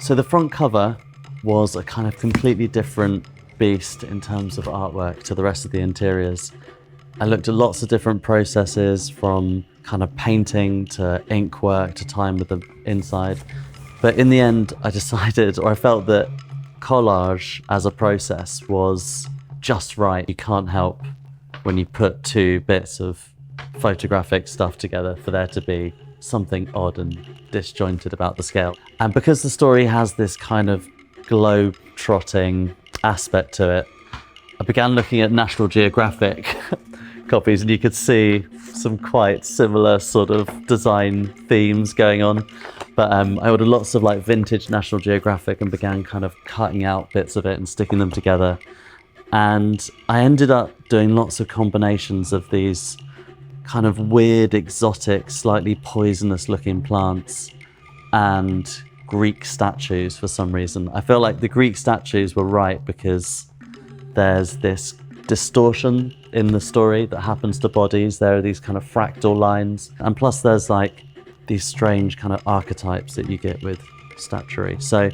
So the front cover was a kind of completely different beast in terms of artwork to the rest of the interiors. I looked at lots of different processes, from kind of painting to ink work to time with the inside. But in the end, I decided, or I felt that collage as a process was just right. You can't help when you put two bits of photographic stuff together for there to be something odd and disjointed about the scale. And because the story has this kind of globe-trotting aspect to it, I began looking at National Geographic copies, and you could see some quite similar sort of design themes going on. But I ordered lots of like vintage National Geographic and began kind of cutting out bits of it and sticking them together. And I ended up doing lots of combinations of these kind of weird, exotic, slightly poisonous looking plants and Greek statues for some reason. I feel like the Greek statues were right because there's this distortion in the story that happens to bodies. There are these kind of fractal lines. And plus there's like these strange kind of archetypes that you get with statuary. So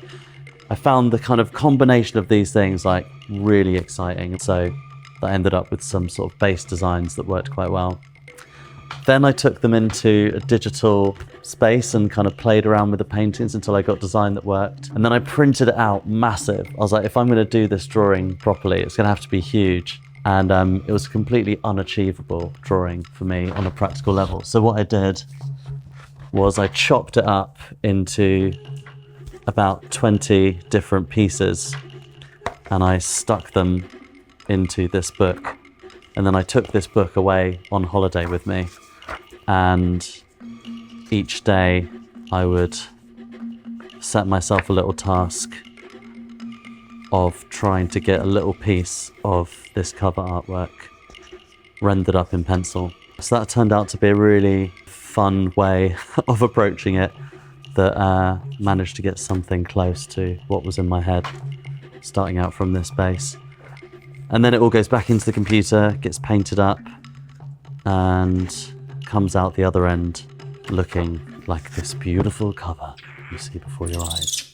I found the kind of combination of these things like really exciting. So I ended up with some sort of base designs that worked quite well. Then I took them into a digital space and kind of played around with the paintings until I got design that worked. And then I printed it out massive. I was like, if I'm going to do this drawing properly, it's going to have to be huge. And it was a completely unachievable drawing for me on a practical level. So what I did was I chopped it up into about 20 different pieces and I stuck them into this book. And then I took this book away on holiday with me, and each day I would set myself a little task of trying to get a little piece of this cover artwork rendered up in pencil. So that turned out to be a really fun way of approaching it that managed to get something close to what was in my head, starting out from this base. And then it all goes back into the computer, gets painted up, and comes out the other end looking like this beautiful cover you see before your eyes.